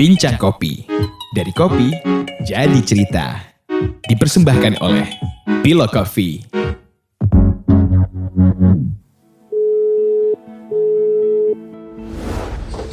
Bincang Kopi. Dari kopi, jadi cerita. Dipersembahkan oleh Bilo Coffee.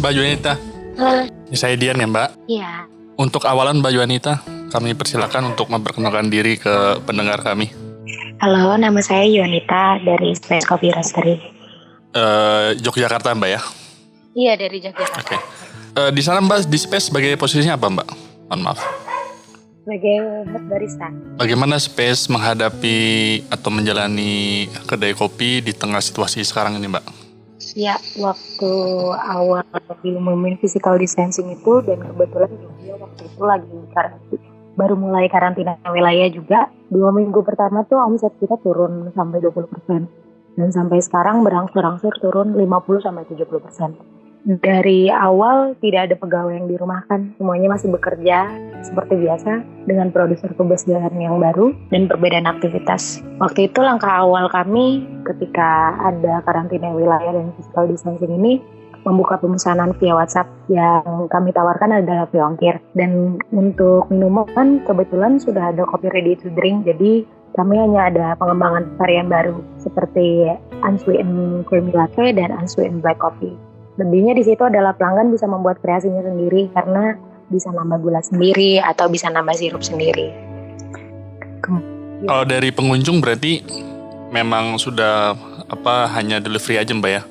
Mbak Juanita, saya Dian ya Mbak. Iya. Untuk awalan Mbak Juanita, kami persilakan untuk memperkenalkan diri ke pendengar kami. Halo, nama saya Yuanita dari Space Coffee Roastery. Yogyakarta Mbak ya? Iya, dari Yogyakarta. Oke. Di sana Mbak, di Space sebagai posisinya apa Mbak? Mohon maaf. Sebagai head barista. Bagaimana Space menghadapi atau menjalani kedai kopi di tengah situasi sekarang ini Mbak? Ya, waktu awal diumumin physical distancing itu, dan kebetulan juga waktu itu lagi baru mulai karantina wilayah juga. 2 minggu pertama tuh omset kita turun sampai 20%. Dan sampai sekarang berangsur-angsur turun 50-70%. Dari awal tidak ada pegawai yang dirumahkan, semuanya masih bekerja seperti biasa dengan produser kebersihan yang baru dan perbedaan aktivitas. Waktu itu langkah awal kami ketika ada karantina wilayah dan physical distancing ini membuka pemesanan via WhatsApp. Yang kami tawarkan adalah via ongkir. Dan untuk minuman kebetulan sudah ada kopi ready to drink, jadi kami hanya ada pengembangan varian baru seperti unsweetened creamy latte dan unsweetened black coffee. Lebihnya di situ adalah pelanggan bisa membuat kreasinya sendiri karena bisa nambah gula sendiri atau bisa nambah sirup sendiri. Kalau dari pengunjung berarti memang sudah hanya delivery aja Mbak ya?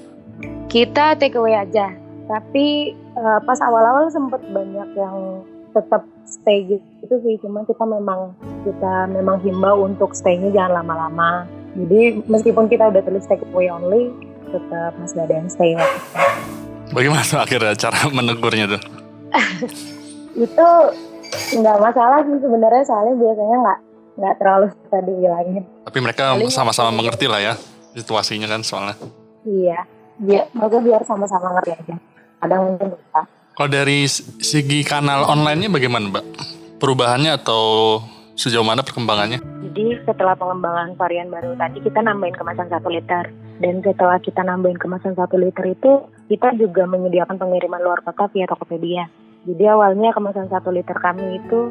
Kita take away aja, tapi pas awal-awal sempat banyak yang tetap stay gitu sih. Cuma kita memang himbau untuk stay-nya jangan lama-lama. Jadi meskipun kita udah tulis take away only, tetap masih ada yang stay. Bagaimana tuh akhirnya cara menegurnya tuh? Itu nggak masalah sih sebenarnya, soalnya biasanya nggak terlalu susah dibilangin. Tapi mereka sama-sama mengerti lah ya situasinya kan soalnya. Iya, biar sama-sama ngerti aja. Kadang mungkin lupa. Kalau dari segi kanal online-nya bagaimana Mbak? Perubahannya atau sejauh mana perkembangannya? Jadi setelah pengembangan varian baru tadi kita nambahin kemasan 1 liter. Dan setelah kita nambahin kemasan 1 liter itu, kita juga menyediakan pengiriman luar kota via Tokopedia. Jadi awalnya kemasan 1 liter kami itu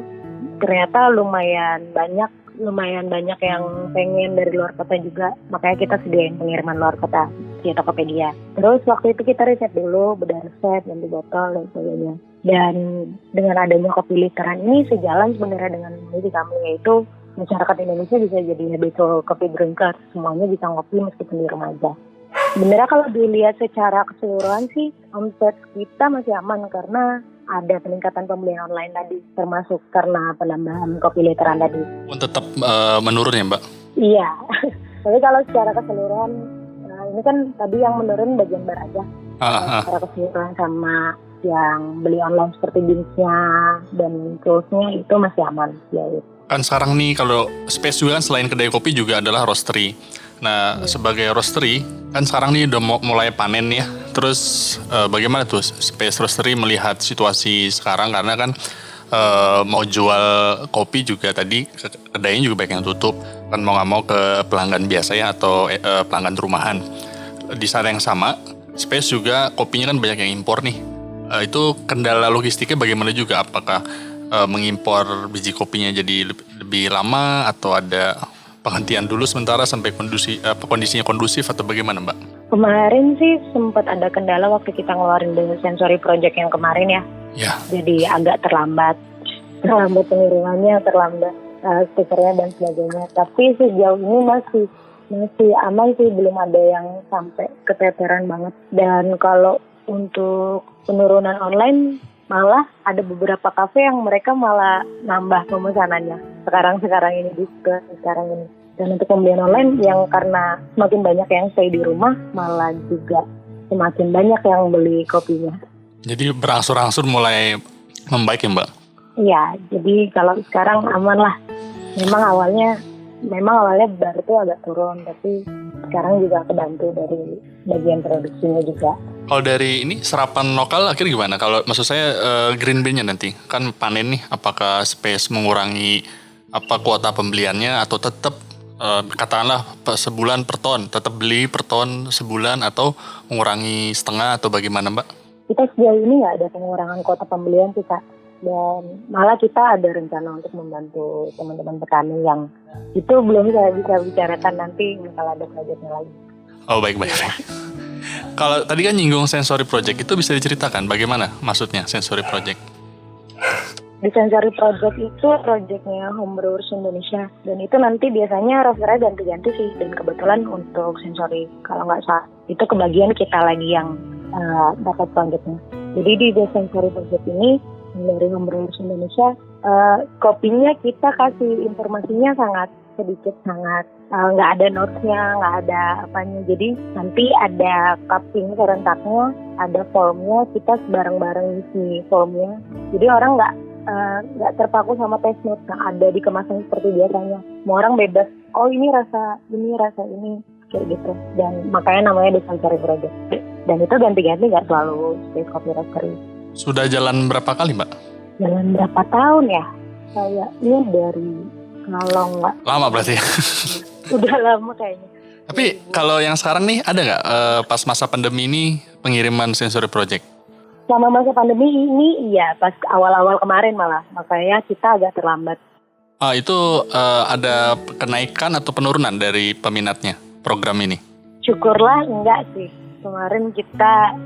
ternyata lumayan banyak yang pengen dari luar kota juga. Makanya kita sediain pengiriman luar kota via Tokopedia. Terus waktu itu kita riset dulu, bedah resep, ganti botol, dan sebagainya. Dan dengan adanya kopi literan ini sejalan sebenarnya dengan misi kami, yaitu masyarakat Indonesia bisa jadi habitual coffee drinker. Semuanya bisa ngopi meskipun di rumah aja. Sebenarnya kalau dilihat secara keseluruhan sih, omset kita masih aman karena ada peningkatan pembelian online tadi, termasuk karena penambahan kopi literan tadi. Pun tetap menurun ya Mbak? Iya, tapi kalau secara keseluruhan, ini kan tadi yang menurun bagian bar aja. Secara keseluruhan sama yang beli online seperti jeansnya dan toolsnya itu masih aman. Ya, gitu. Kan sekarang nih kalau Space juga kan selain kedai kopi juga adalah roastery. Nah sebagai roastery kan sekarang nih udah mulai panen ya. Terus bagaimana tuh Space Roastery melihat situasi sekarang, karena kan mau jual kopi juga tadi kedainya juga banyak yang tutup. Kan mau gak mau ke pelanggan biasa ya atau pelanggan rumahan. Di saat yang sama Space juga kopinya kan banyak yang impor nih. Itu kendala logistiknya bagaimana juga? Apakah mengimpor biji kopinya jadi lebih lama atau ada penghentian dulu sementara sampai kondisinya kondusif atau bagaimana Mbak? Kemarin sih sempat ada kendala waktu kita ngeluarin The Sensory Project yang kemarin ya. Ya. Jadi agak terlambat pengirimannya, terlambat stikernya dan sebagainya. Tapi sejauh ini masih aman sih, belum ada yang sampai keteteran banget. Dan kalau untuk penurunan online, malah ada beberapa kafe yang mereka malah nambah pemesanannya sekarang ini. Dan untuk pembelian online yang karena semakin banyak yang stay di rumah, malah juga semakin banyak yang beli kopinya. Jadi berangsur-angsur mulai membaik ya Mbak? Iya, jadi kalau sekarang aman lah. Memang awalnya bar itu agak turun, tapi sekarang juga kebantu dari bagian produksinya juga. Kalau dari ini serapan lokal akhirnya gimana? Kalau maksud saya green bean-nya nanti kan panen nih, apakah Space mengurangi kuota pembeliannya atau tetap katakanlah sebulan per ton, tetap beli per ton sebulan atau mengurangi setengah atau bagaimana Mbak? kita sejauh ini nggak ada pengurangan kuota pembelian sih Kak. Dan malah kita ada rencana untuk membantu teman-teman petani yang itu belum saya bisa bicarakan, nanti bakal ada proyeknya lagi. Oh baik. Kalau tadi kan nyinggung sensory project, itu bisa diceritakan bagaimana maksudnya sensory project? Di Sensory Project itu projectnya Homebrewers Indonesia, dan itu nanti biasanya rosternya ganti-ganti sih, dan kebetulan untuk Sensory kalau nggak salah itu kebagian kita lagi yang dapat projectnya. Jadi di The Sensory Project ini dari Homebrewers Indonesia, kopinya kita kasih informasinya sangat sedikit, sangat nggak ada notes-nya, nggak ada apanya. Jadi nanti ada cupping serentaknya, ada formnya, kita bareng-bareng isi formnya. Jadi orang nggak terpaku sama taste notes yang ada di kemasan seperti biasanya. Semua orang bebas. Oh ini rasa ini kayak gitu. Dan makanya namanya The Sensory Project. Dan itu ganti-ganti, nggak selalu Space Coffee Roastery. Sudah jalan berapa kali Mbak? Jalan berapa tahun ya? Kayaknya dari kalau nggak Lama berarti ya? udah lama kayaknya. Tapi kalau yang sekarang nih ada nggak pas masa pandemi ini pengiriman Sensory Project? Selama masa pandemi ini iya, pas awal-awal kemarin malah, makanya kita agak terlambat. Itu ada kenaikan atau penurunan dari peminatnya program ini? Syukurlah enggak sih. Kemarin kita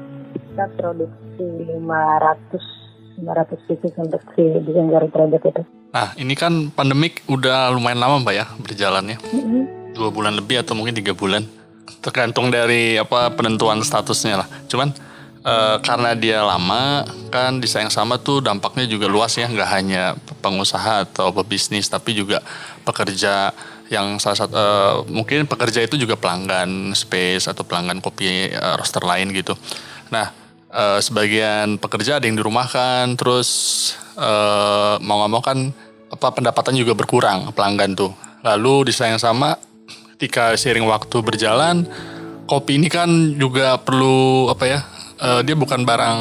produksi 500 pieces untuk si Sensory Project itu. Nah ini kan pandemik udah lumayan lama Mbak ya berjalannya. 2 bulan lebih atau mungkin 3 bulan. Tergantung dari penentuan statusnya lah. Cuman karena dia lama kan di saat yang sama tuh dampaknya juga luas ya, nggak hanya pengusaha atau pebisnis tapi juga pekerja yang salah satu mungkin pekerja itu juga pelanggan Space atau pelanggan kopi roaster lain gitu. Nah sebagian pekerja ada yang dirumahkan, terus mau nggak mau kan pendapatan juga berkurang pelanggan tuh. Lalu di saat yang sama ketika seiring waktu berjalan, kopi ini kan juga perlu dia bukan barang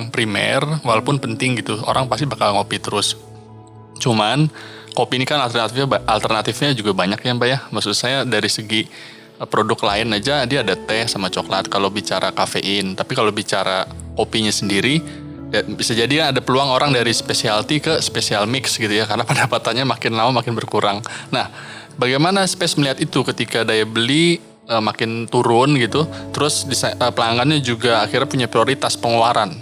primer, walaupun penting gitu. Orang pasti bakal ngopi terus. Cuman kopi ini kan alternatifnya juga banyak ya Mbak ya. Maksud saya dari segi produk lain aja dia ada teh sama coklat kalau bicara kafein. Tapi kalau bicara kopinya sendiri, ya bisa jadi ada peluang orang dari specialty ke special mix gitu ya. Karena pendapatannya makin lama makin berkurang. Nah, bagaimana Space melihat itu ketika daya beli makin turun gitu, terus pelanggannya juga akhirnya punya prioritas pengeluaran.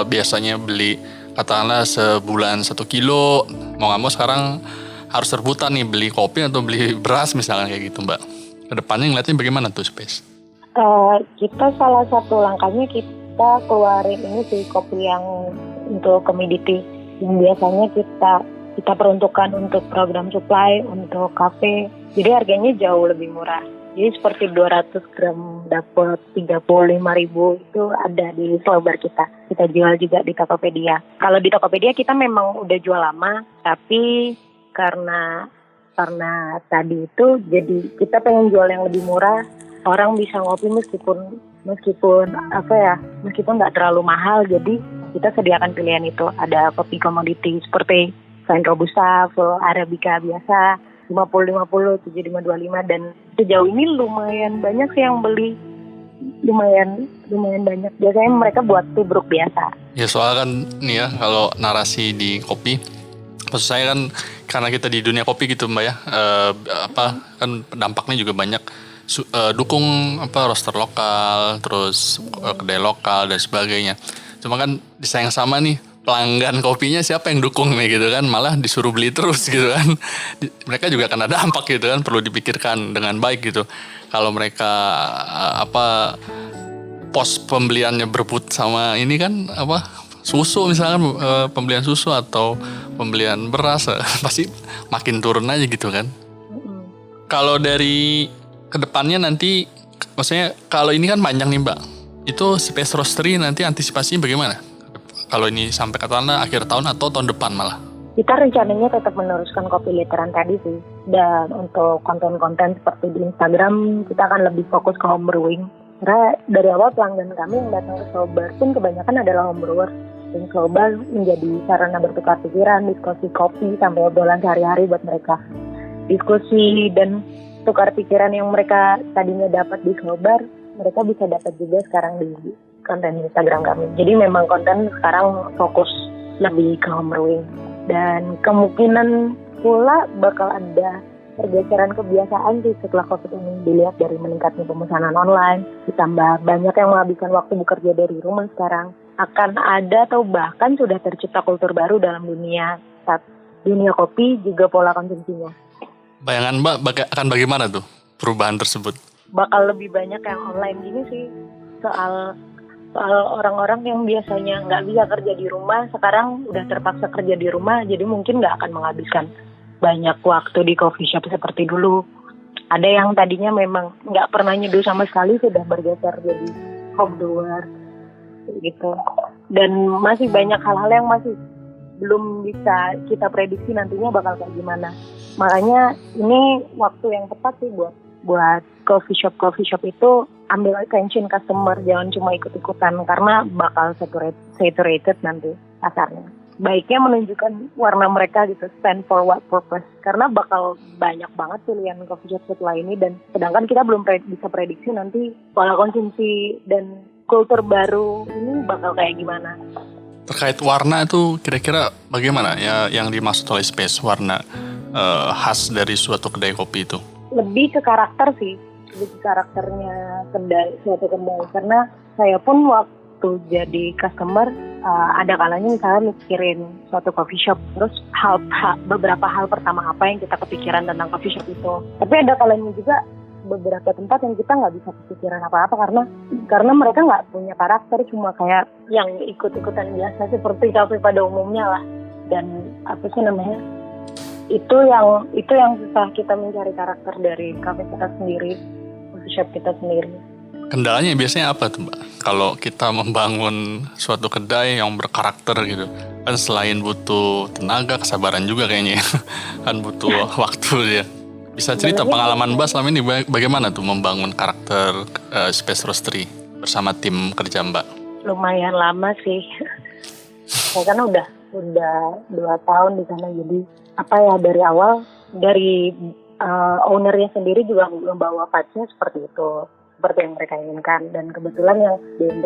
Biasanya beli katakanlah sebulan 1 kilo, mau nggak mau sekarang harus rebutan nih beli kopi atau beli beras misalkan kayak gitu Mbak. Kedepannya ngeliatnya bagaimana tuh Space? Kita salah satu langkahnya kita keluarin ini sih kopi yang untuk commodity yang biasanya kita peruntukkan untuk program supply untuk kafe. Jadi harganya jauh lebih murah. Jadi seperti 200 gram dapat 35.000 itu ada di Slowbar kita. Kita jual juga di Tokopedia. Kalau di Tokopedia kita memang udah jual lama, tapi karena tadi itu jadi kita pengen jual yang lebih murah. Orang bisa ngopi meskipun nggak terlalu mahal. Jadi kita sediakan pilihan itu. Ada kopi komoditi seperti selain Robusta, full Arabica biasa 50-50, 75-25, dan sejauh ini lumayan banyak sih yang beli, lumayan banyak. Biasanya mereka buat tubruk biasa. Ya soal kan nih ya kalau narasi di kopi, maksud saya kan karena kita di dunia kopi gitu Mbak ya, kan dampaknya juga banyak. Dukung roaster lokal, terus kedai lokal dan sebagainya. Cuma kan di sayang sama nih pelanggan kopinya siapa yang dukung nih gitu kan, malah disuruh beli terus gitu kan. Mereka juga kena dampak gitu kan, perlu dipikirkan dengan baik gitu. Kalau mereka pos pembeliannya berebut sama ini kan susu misalkan, pembelian susu atau pembelian beras pasti makin turun aja gitu kan. Kalau dari kedepannya nanti, maksudnya kalau ini kan panjang nih Mbak, itu Space Roastery nanti antisipasinya bagaimana? Kalau ini sampai katakanlah akhir tahun atau tahun depan malah? Kita rencananya tetap meneruskan kopi literan tadi sih. Dan untuk konten-konten seperti di Instagram, kita akan lebih fokus ke homebrewing. Karena dari awal pelanggan kami yang datang ke Slowbar pun kebanyakan adalah homebrewers. Dan Slowbar menjadi sarana bertukar pikiran, diskusi kopi, sampai obrolan sehari-hari buat mereka. Diskusi dan tukar pikiran yang mereka tadinya dapat di Slowbar, mereka bisa dapat juga sekarang di konten Instagram kami. Jadi memang konten sekarang fokus lebih ke home brewing. Dan kemungkinan pula bakal ada pergeseran kebiasaan sih setelah COVID ini, dilihat dari meningkatnya pemesanan online, ditambah banyak yang menghabiskan waktu bekerja dari rumah sekarang. Akan ada atau bahkan sudah tercipta kultur baru dalam dunia kopi juga pola konsumsinya. Bayangan Mbak akan bagaimana tuh perubahan tersebut? Bakal lebih banyak yang online gini sih, soal orang-orang yang biasanya nggak bisa kerja di rumah, sekarang udah terpaksa kerja di rumah, jadi mungkin nggak akan menghabiskan banyak waktu di coffee shop seperti dulu. Ada yang tadinya memang nggak pernah nyeduh sama sekali, sudah bergeser jadi home brewer gitu. Dan masih banyak hal-hal yang masih belum bisa kita prediksi nantinya bakal kayak gimana. Makanya ini waktu yang tepat sih buat coffee shop itu ambil attention customer, jangan cuma ikut-ikutan karena bakal saturated nanti pasarnya. Baiknya menunjukkan warna mereka gitu, stand for what purpose, karena bakal banyak banget pilihan coffee shop setelah ini, dan sedangkan kita belum bisa prediksi nanti pola konsumsi dan kultur baru ini bakal kayak gimana. Terkait warna itu kira-kira bagaimana ya yang dimaksud oleh Space, warna khas dari suatu kedai kopi itu? Lebih ke karakter sih, lebih ke karakternya suatu kedai. Karena saya pun waktu jadi customer ada kalanya misalnya mikirin suatu coffee shop, terus beberapa hal pertama apa yang kita kepikiran tentang coffee shop itu. Tapi ada kalanya juga beberapa tempat yang kita nggak bisa kepikiran apa-apa karena mereka nggak punya karakter, cuma kayak yang ikut-ikutan biasa seperti kafe pada umumnya lah. Dan apa sih namanya? Itu yang susah, kita mencari karakter dari kafe kita sendiri, coffee shop kita sendiri. Kendalanya biasanya apa tuh Mbak? Kalau kita membangun suatu kedai yang berkarakter gitu, kan selain butuh tenaga, kesabaran juga kayaknya, kan butuh waktu ya. Bisa cerita pengalaman Mbak selama ini bagaimana tuh membangun karakter Space Roastery bersama tim kerja Mbak? Lumayan lama sih, saya kan udah 2 tahun di sana, jadi dari awal dari ownernya sendiri juga membawa vibes-nya seperti itu, seperti yang mereka inginkan. Dan kebetulan yang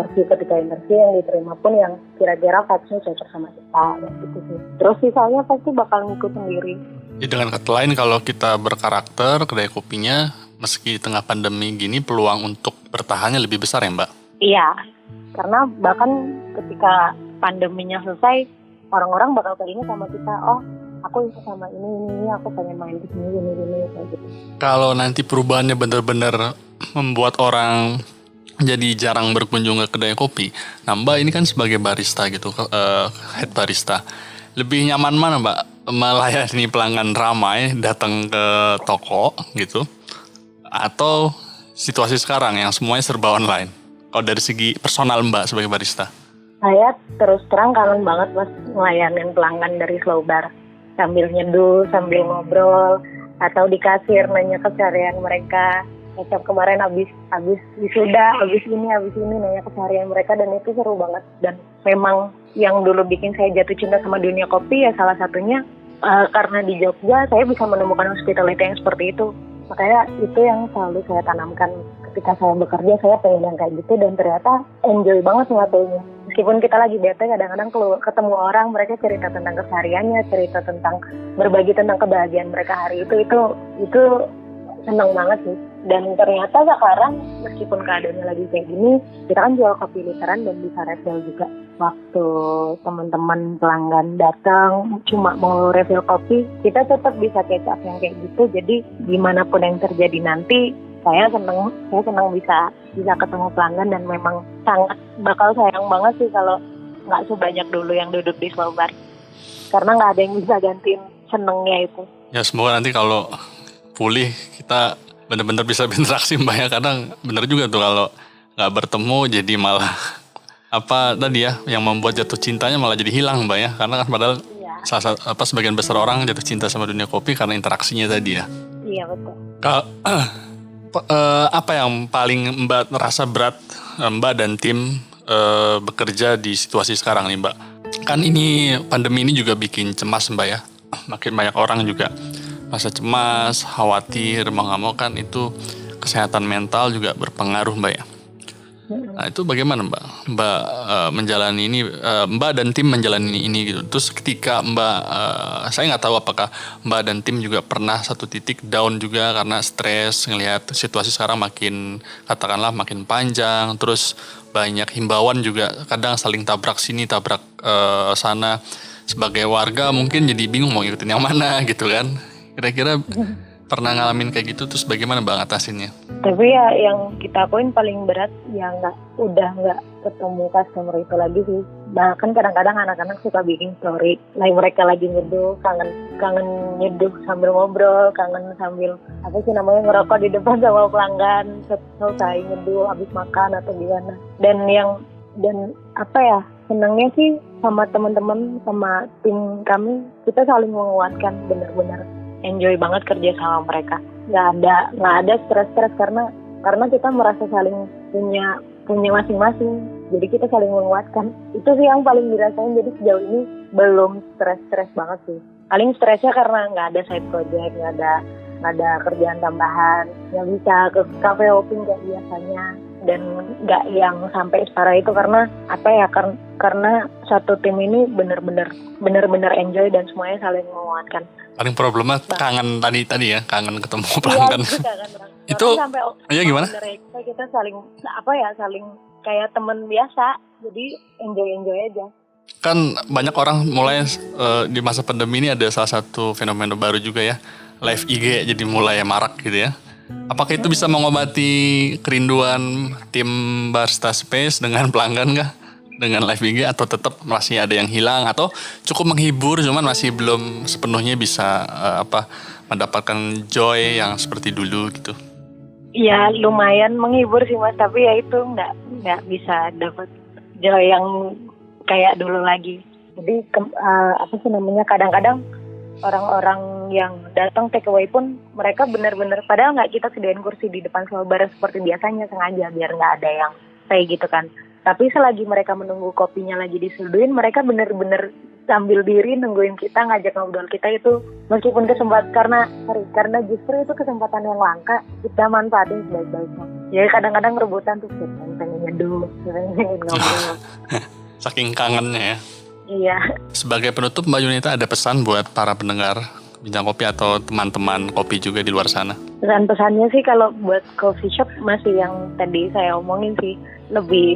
ketika interview yang diterima pun yang kira-kira vibes-nya cocok sama kita, gitu sih. Terus sisanya pasti bakal ngikut sendiri. Jadi dengan kata lain, kalau kita berkarakter kedai kopinya, meski di tengah pandemi gini, peluang untuk bertahannya lebih besar ya Mbak? Iya, karena bahkan ketika pandeminya selesai, orang-orang bakal keinget sama kita, oh aku ikut sama ini, aku pengen main di sini, kayak gitu. Kalau nanti perubahannya benar-benar membuat orang jadi jarang berkunjung ke kedai kopi, nah Mbak ini kan sebagai barista gitu, head barista, lebih nyaman mana Mbak? Melayani pelanggan ramai datang ke toko gitu, atau situasi sekarang yang semuanya serba online? Kalau dari segi personal Mbak sebagai barista? Saya terus terang kangen banget Mas ngelayanin pelanggan dari slow bar, sambil nyeduh, sambil ngobrol, atau di kasir nanya keseharian mereka. Macam kemarin abis wisuda, abis ini nanya keseharian mereka, dan itu seru banget. Dan memang yang dulu bikin saya jatuh cinta sama dunia kopi ya salah satunya karena di Jogja saya bisa menemukan hospitality yang seperti itu. Makanya itu yang selalu saya tanamkan ketika saya bekerja, saya pengen yang kayak gitu, dan ternyata enjoy banget ngelakuinnya. Meskipun kita lagi bete, kadang-kadang ketemu orang, mereka cerita tentang kesehariannya, cerita tentang berbagi tentang kebahagiaan mereka hari itu senang banget sih. Dan ternyata sekarang meskipun keadaannya lagi kayak gini, kita kan jual kopi literan dan bisa refill juga. Waktu teman-teman pelanggan datang cuma mau refill kopi, kita tetap bisa catch up yang kayak gitu. Jadi dimanapun yang terjadi nanti, saya senang bisa ketemu pelanggan, dan memang sangat bakal sayang banget sih kalau nggak sebanyak dulu yang duduk di slow bar, karena nggak ada yang bisa gantiin senengnya itu. Ya semoga nanti kalau pulih kita benar-benar bisa berinteraksi Mbak ya, kadang benar juga tuh kalau nggak bertemu jadi malah tadi ya yang membuat jatuh cintanya malah jadi hilang Mbak ya, karena kan padahal sebagian besar orang jatuh cinta sama dunia kopi karena interaksinya tadi ya. Iya betul. Apa yang paling Mbak merasa berat Mbak dan tim bekerja di situasi sekarang nih Mbak? Kan ini pandemi ini juga bikin cemas Mbak ya, makin banyak orang juga rasa cemas, khawatir, mau nggak mau kan itu kesehatan mental juga berpengaruh Mbak ya. Nah itu bagaimana Mbak menjalani ini, Mbak dan tim menjalani ini gitu. Terus ketika Mbak, saya nggak tahu apakah Mbak dan tim juga pernah satu titik down juga karena stres ngelihat situasi sekarang makin katakanlah makin panjang, terus banyak himbauan juga kadang saling tabrak sini tabrak sana. Sebagai warga mungkin jadi bingung mau ngikutin yang mana gitu kan. Kira-kira pernah ngalamin kayak gitu, terus bagaimana Mbak ngatasinnya? Tapi ya yang kita akuin paling berat ya udah nggak ketemu customer itu lagi sih. Bahkan kadang-kadang anak-anak suka bikin story, mereka lagi nyeduh, kangen nyeduh sambil ngobrol, kangen sambil ngerokok di depan sama pelanggan, selesai nyeduh habis makan atau gimana. Dan senangnya sih sama teman-teman, sama tim kami, kita saling menguatkan, benar-benar enjoy banget kerja sama mereka. Nggak ada stres karena kita merasa saling punya masing-masing. Jadi kita saling menguatkan. Itu sih yang paling dirasain. Jadi sejauh ini belum stres banget sih. Paling stresnya karena nggak ada side project, nggak ada kerjaan tambahan, nggak bisa ke cafe hopping kayak biasanya. Dan nggak yang sampai separah itu karena karena satu tim ini benar-benar enjoy dan semuanya saling menguatkan. Paling problemnya kangen tadi ya, kangen ketemu pelanggan. Itu ya gimana? Kita saling kayak teman biasa, jadi enjoy aja. Kan banyak orang mulai di masa pandemi ini ada salah satu fenomena baru juga ya, live IG jadi mulai marak gitu ya. Apakah itu bisa mengobati kerinduan tim Barista Space dengan pelanggan nggak? Dengan live IG, atau tetap masih ada yang hilang, atau cukup menghibur cuman masih belum sepenuhnya bisa mendapatkan joy yang seperti dulu gitu? Ya lumayan menghibur sih Mas, tapi ya itu nggak bisa dapat joy yang kayak dulu lagi. Jadi kadang-kadang orang-orang yang datang take away pun mereka benar-benar, padahal nggak kita sediain kursi di depan sama bar seperti biasanya, sengaja biar nggak ada yang kayak gitu kan. Tapi selagi mereka menunggu kopinya lagi disuduhin, mereka benar-benar sambil diri nungguin kita, ngajak ngobrol kita itu, meskipun karena justru itu kesempatan yang langka, kita manfaatin sebaik-baiknya. Jadi kadang-kadang rebutan tuh, pengen nyeduh, pengen ngobrol. Saking kangennya ya. Iya. Sebagai penutup, Mbak Yunita ada pesan buat para pendengar Bincang Kopi atau teman-teman kopi juga di luar sana? Pesan-pesannya sih kalau buat coffee shop masih yang tadi saya omongin sih, lebih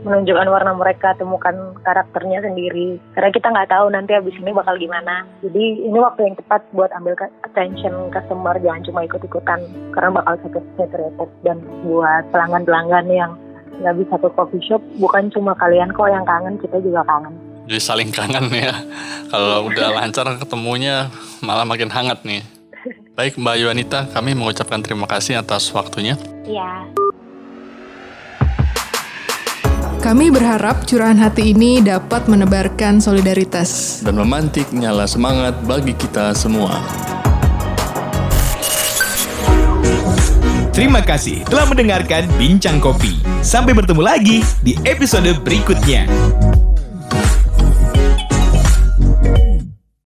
menunjukkan warna mereka, temukan karakternya sendiri. Karena kita nggak tahu nanti abis ini bakal gimana. Jadi ini waktu yang tepat buat ambil attention customer, jangan cuma ikut-ikutan karena bakal saturated. Dan buat pelanggan-pelanggan yang nggak bisa ke coffee shop, bukan cuma kalian kok yang kangen, kita juga kangen. Jadi saling kangen ya. Kalau udah lancar ketemunya malah makin hangat nih. Baik Mbak Yunita, kami mengucapkan terima kasih atas waktunya. Iya. Kami berharap curahan hati ini dapat menebarkan solidaritas dan memantik nyala semangat bagi kita semua. Terima kasih telah mendengarkan Bincang Kopi. Sampai bertemu lagi di episode berikutnya.